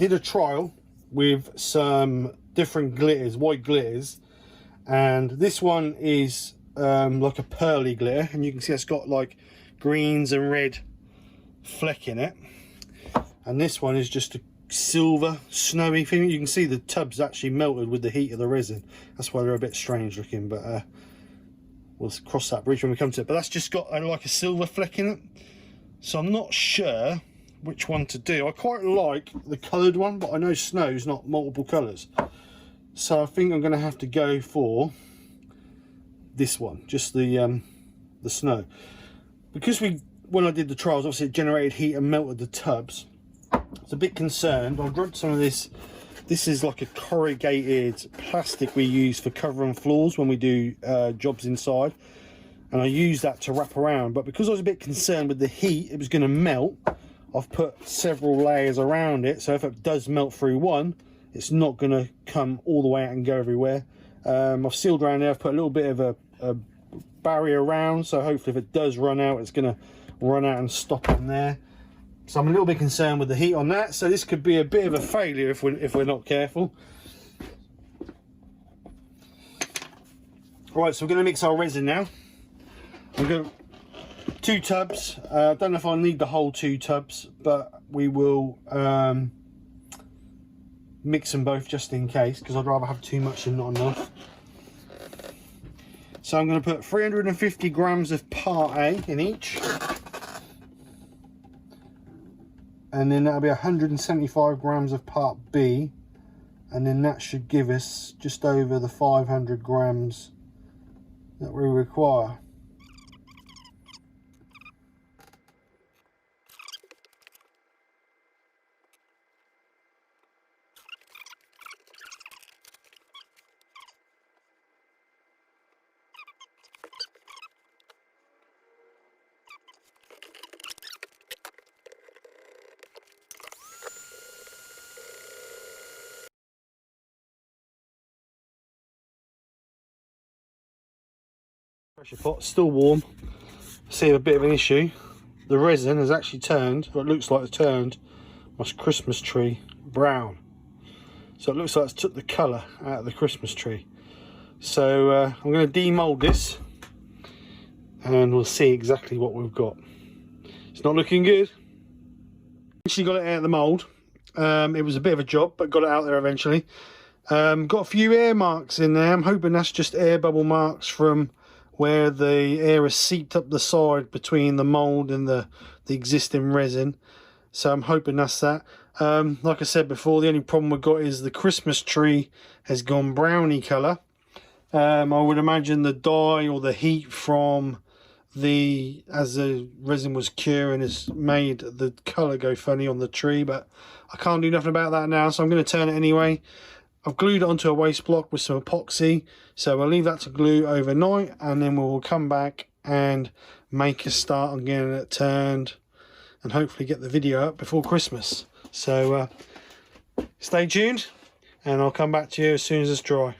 did a trial with some different glitters, white glitters, and this one is like a pearly glitter, and you can see it's got like greens and red fleck in it, and this one is just a silver snowy thing. You can see the tub's actually melted with the heat of the resin. That's why they're a bit strange looking, but we'll cross that bridge when we come to it. But that's just got like a silver fleck in it, so I'm not sure which one to do. I quite like the coloured one, but I know snow's not multiple colours, so I think I'm going to have to go for this one, just the snow, because when I did the trials, obviously it generated heat and melted the tubs. I was a bit concerned. I've got some of this. This is like a corrugated plastic we use for covering floors when we do jobs inside, and I use that to wrap around. But because I was a bit concerned with the heat, it was going to melt, I've put several layers around it, so if it does melt through one, it's not going to come all the way out and go everywhere. I've sealed around there. I've put a little bit of a barrier around, so hopefully if it does run out, it's going to run out and stop in there. So I'm a little bit concerned with the heat on that, so this could be a bit of a failure if we're not careful. Right, so we're going to mix our resin now. I'm going to 2 tubs. I don't know if I'll need the whole 2 tubs, but we will mix them both just in case, because I'd rather have too much than not enough. So I'm going to put 350 grams of Part A in each, and then that'll be 175 grams of Part B, and then that should give us just over the 500 grams that we require. Pressure pot still warm. See a bit of an issue. The resin has actually turned, or it looks like it's turned, my Christmas tree brown. So it looks like it's took the colour out of the Christmas tree. So I'm going to demold this, and we'll see exactly what we've got. It's not looking good. Actually got it out of the mould. It was a bit of a job, but got it out there eventually. Got a few air marks in there. I'm hoping that's just air bubble marks from where the air has seeped up the side between the mould and the existing resin. So I'm hoping that's that. Like I said before, the only problem we've got is the Christmas tree has gone browny colour. I would imagine the dye or the heat from as the resin was curing has made the colour go funny on the tree, but I can't do nothing about that now, so I'm going to turn it anyway. I've glued it onto a waste block with some epoxy, so we'll leave that to glue overnight, and then we'll come back and make a start on getting it turned and hopefully get the video up before Christmas. So stay tuned, and I'll come back to you as soon as it's dry.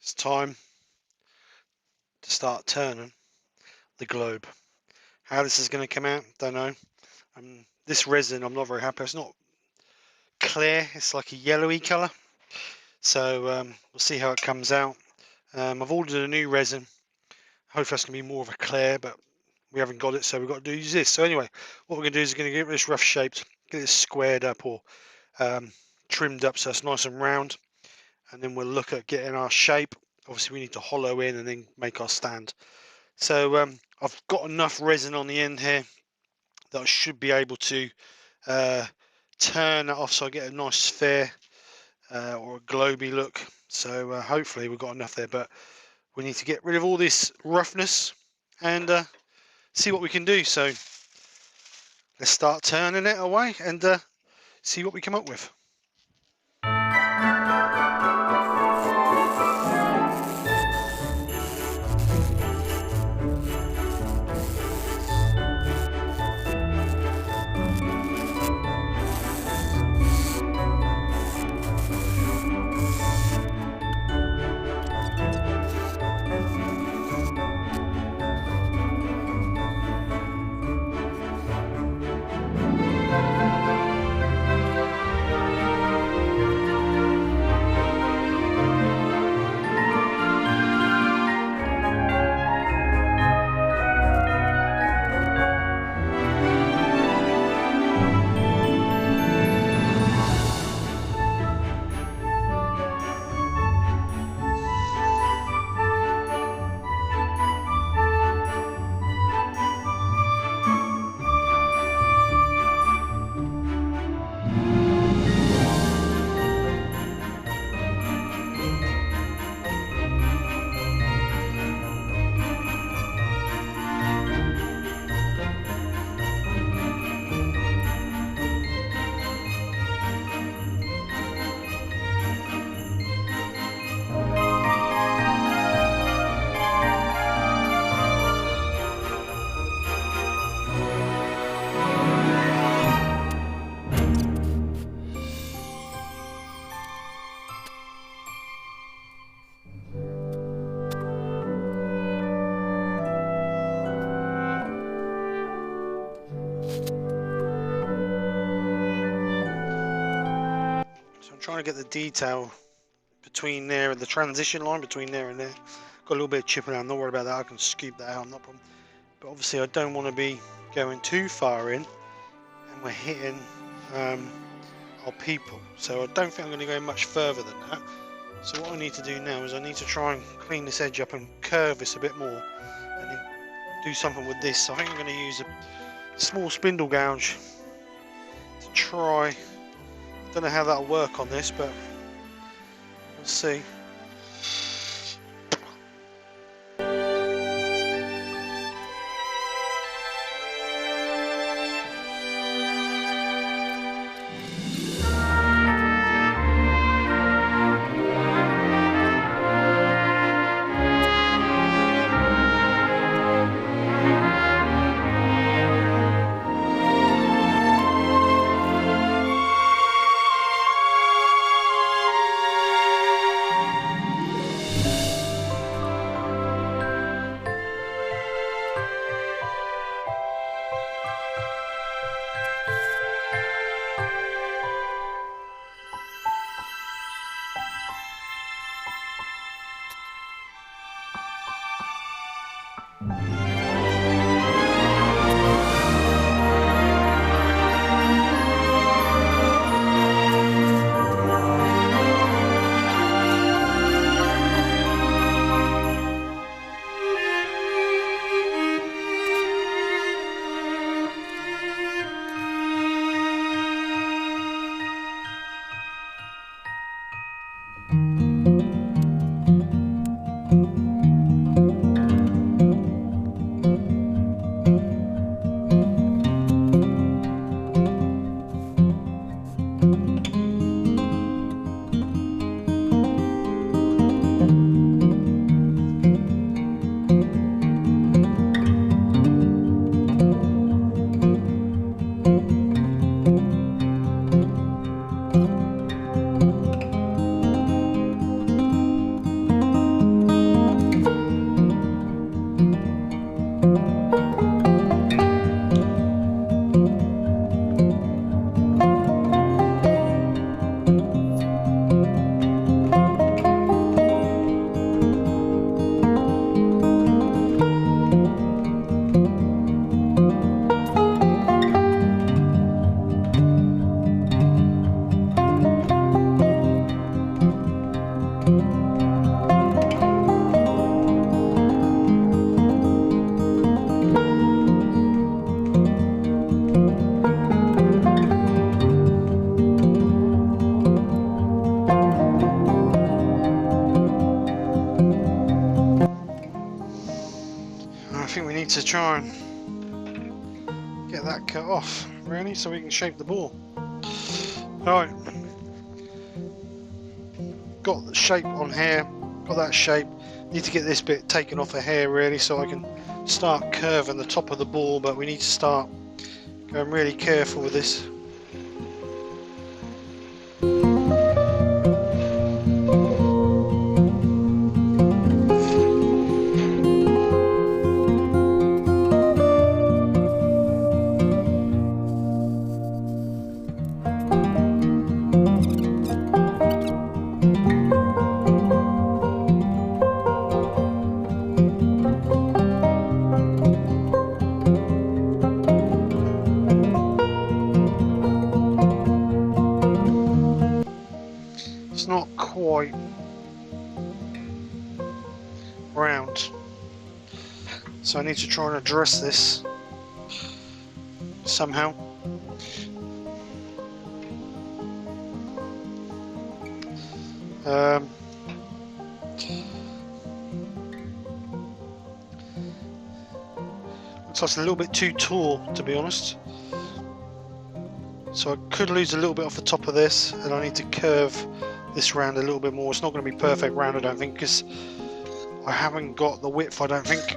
It's time to start turning the globe. How this is going to come out, don't know. This resin, I'm not very happy. It's not clear, it's like a yellowy colour, so we'll see how it comes out. I've ordered a new resin. Hopefully that's going to be more of a clear, but we haven't got it, so we've got to use this. So anyway, what we're going to do is going to get this rough shaped, get this squared up or trimmed up so it's nice and round, and then we'll look at getting our shape. Obviously we need to hollow in and then make our stand. So I've got enough resin on the end here that I should be able to turn that off so I get a nice sphere or a globy look. So hopefully we've got enough there, but we need to get rid of all this roughness and see what we can do. So let's start turning it away and see what we come up with. trying to get the detail between there and the transition line between there and there. Got a little bit of chipping out, not worried about that, I can scoop that out, no problem. But obviously I don't want to be going too far in and we're hitting our people, so I don't think I'm going to go much further than that. So what I need to do now is I need to try and clean this edge up and curve this a bit more and then do something with this. So I think I'm going to use a small spindle gouge to try. I don't know how that'll work on this, but we'll see. To try and get that cut off, really, so we can shape the ball. Alright, got the shape on here, got that shape. Need to get this bit taken off of here, really, so I can start curving the top of the ball, but we need to start going really careful with this. Not quite round, so I need to try and address this somehow. Looks like it's a little bit too tall, to be honest, so I could lose a little bit off the top of this, and I need to curve this round a little bit more. It's not going to be perfect round, I don't think, because I haven't got the width, I don't think.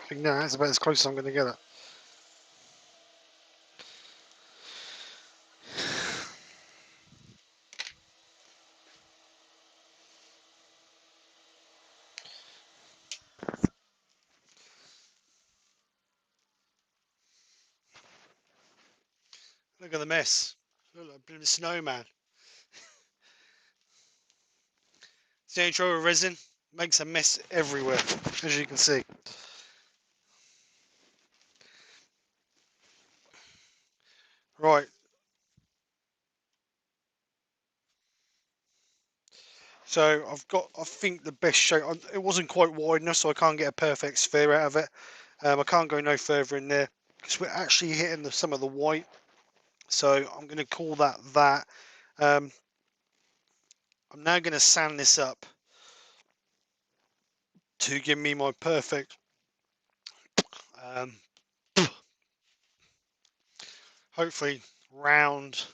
I think that's about as close as I'm going to get it. Look at the mess. Look like a bit of a snowman. It's the only trouble with resin. Makes a mess everywhere, as you can see. Right. So I think the best shape, it wasn't quite wide enough, so I can't get a perfect sphere out of it. I can't go no further in there because we're actually hitting some of the white. So I'm going to call that. I'm now going to sand this up to give me my perfect um, hopefully round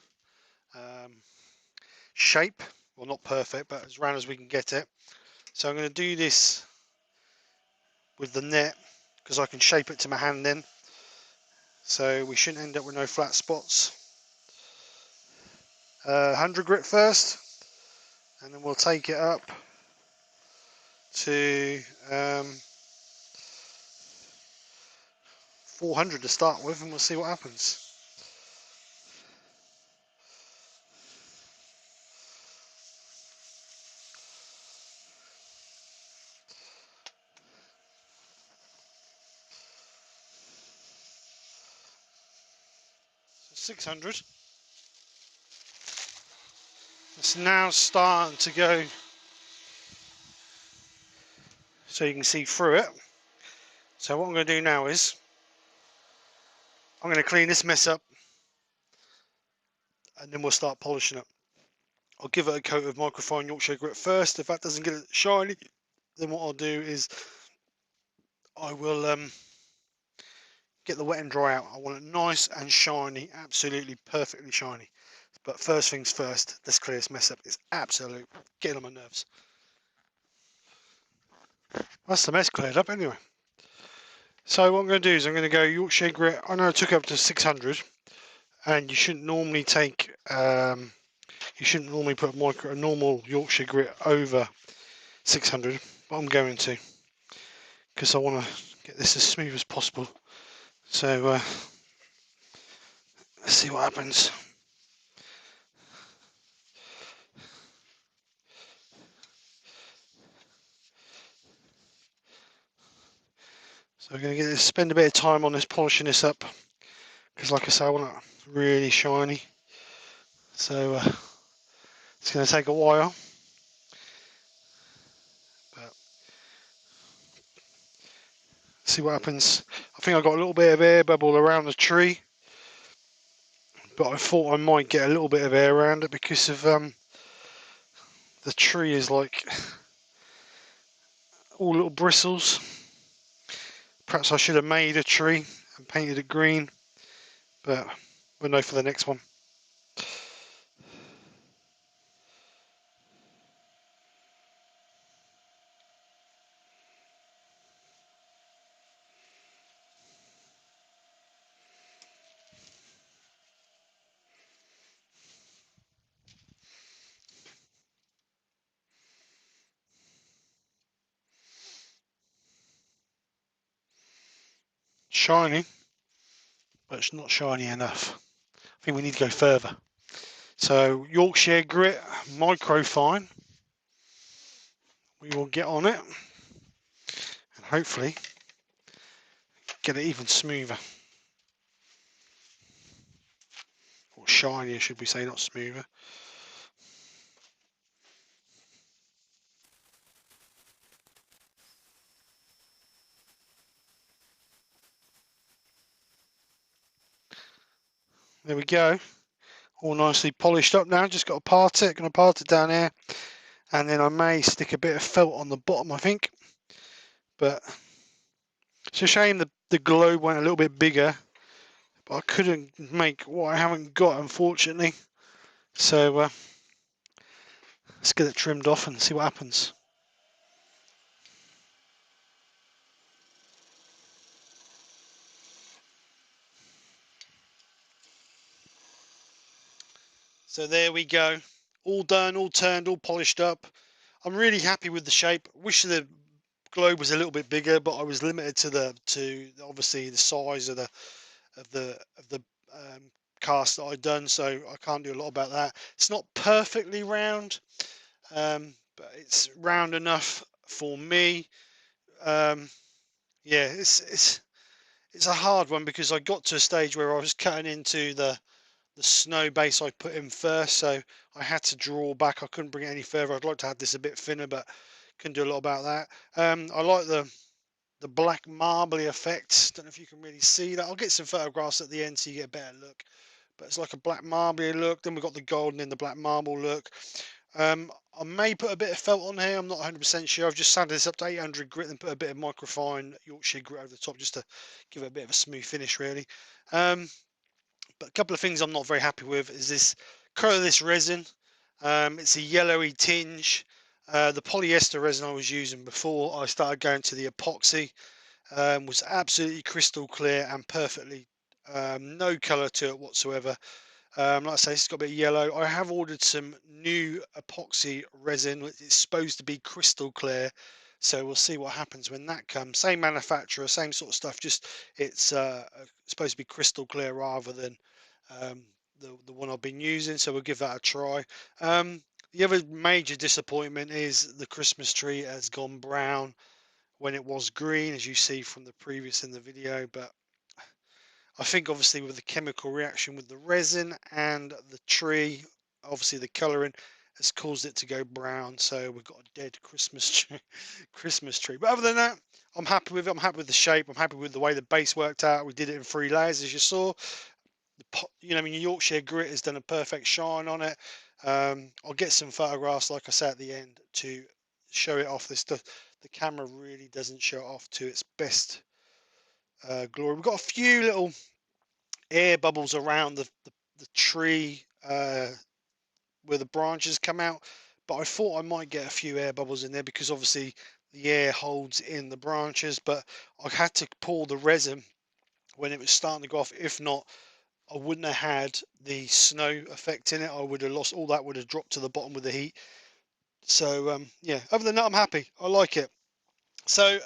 shape. Well, not perfect, but as round as we can get it. So I'm going to do this with the net because I can shape it to my hand then. So we shouldn't end up with no flat spots. 100 grit first, and then we'll take it up to 400 to start with, and we'll see what happens. So 600. It's now starting to go, so you can see through it. So what I'm going to do now is I'm going to clean this mess up, and then we'll start polishing it. I'll give it a coat of microfine Yorkshire grit first. If that doesn't get it shiny, then what I'll do is I will get the wet and dry out. I want it nice and shiny, absolutely perfectly shiny. But first things first, let's clear this mess up. It's absolute getting on my nerves. That's the mess cleared up anyway. So what I'm going to do is I'm going to go Yorkshire grit. I know I took up to 600, and you shouldn't normally take you shouldn't normally put a normal Yorkshire grit over 600, but I'm going to because I want to get this as smooth as possible. So let's see what happens. So I'm going to spend a bit of time on this, polishing this up, because like I say, I want it really shiny. So it's going to take a while, but see what happens. I think I got a little bit of air bubble around the tree, but I thought I might get a little bit of air around it because of the tree is like all little bristles. Perhaps I should have made a tree and painted it green, but we'll know for the next one. Shiny, but it's not shiny enough. I think we need to go further. So Yorkshire grit, microfine. We will get on it and hopefully get it even smoother. Or shinier, should we say, not smoother. There we go. All nicely polished up now. Just got to part it. Going to part it down here. And then I may stick a bit of felt on the bottom, I think. But it's a shame the globe went a little bit bigger. But I couldn't make what I haven't got, unfortunately. So let's get it trimmed off and see what happens. So there we go, all done, all turned, all polished up. I'm really happy with the shape. Wish the globe was a little bit bigger, but I was limited to obviously the size of the cast that I'd done, so I can't do a lot about that. It's not perfectly round, but it's round enough for me. Yeah, it's a hard one because I got to a stage where I was cutting into the snow base I put in first, so I had to draw back. I couldn't bring it any further. I'd like to have this a bit thinner, but couldn't do a lot about that. I like the black marbly effect. Don't know if you can really see that. I'll get some photographs at the end so you get a better look. But it's like a black marbly look. Then we've got the gold and then the black marble look. I may put a bit of felt on here. I'm not 100% sure. I've just sanded this up to 800 grit and put a bit of microfine Yorkshire grit over the top just to give it a bit of a smooth finish, really. But a couple of things I'm not very happy with is this colorless resin. It's a yellowy tinge. The polyester resin I was using before I started going to the epoxy was absolutely crystal clear and perfectly no color to it whatsoever. Like I say, it's got a bit of yellow. I have ordered some new epoxy resin. It's supposed to be crystal clear, so we'll see what happens when that comes. Same manufacturer, same sort of stuff, just it's supposed to be crystal clear rather than um, the one I've been using, so we'll give that a try. The other major disappointment is the Christmas tree has gone brown when it was green, as you see from the previous in the video, but I think obviously with the chemical reaction with the resin and the tree, obviously the colouring has caused it to go brown. So we've got a dead Christmas tree, Christmas tree. But other than that, I'm happy with it. I'm happy with the shape. I'm happy with the way the base worked out. We did it in 3 layers, as you saw. I mean, Yorkshire grit has done a perfect shine on it. I'll get some photographs, like I said at the end, to show it off. The camera really doesn't show it off to its best glory. We've got a few little air bubbles around the tree where the branches come out, but I thought I might get a few air bubbles in there because obviously the air holds in the branches, but I had to pour the resin when it was starting to go off. If not, I wouldn't have had the snow effect in it. I would have lost all that, would have dropped to the bottom with the heat. So yeah, other than that, I'm happy. I like it. So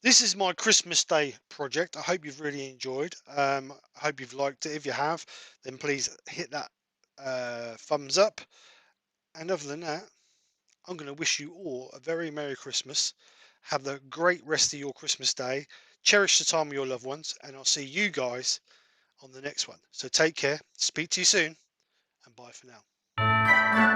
this is my Christmas Day project. I hope you've really enjoyed. I hope you've liked it. If you have, then please hit that thumbs up. And other than that, I'm going to wish you all a very Merry Christmas. Have a great rest of your Christmas Day. Cherish the time with your loved ones. And I'll see you guys on the next one. So take care. Speak to you soon. And bye for now.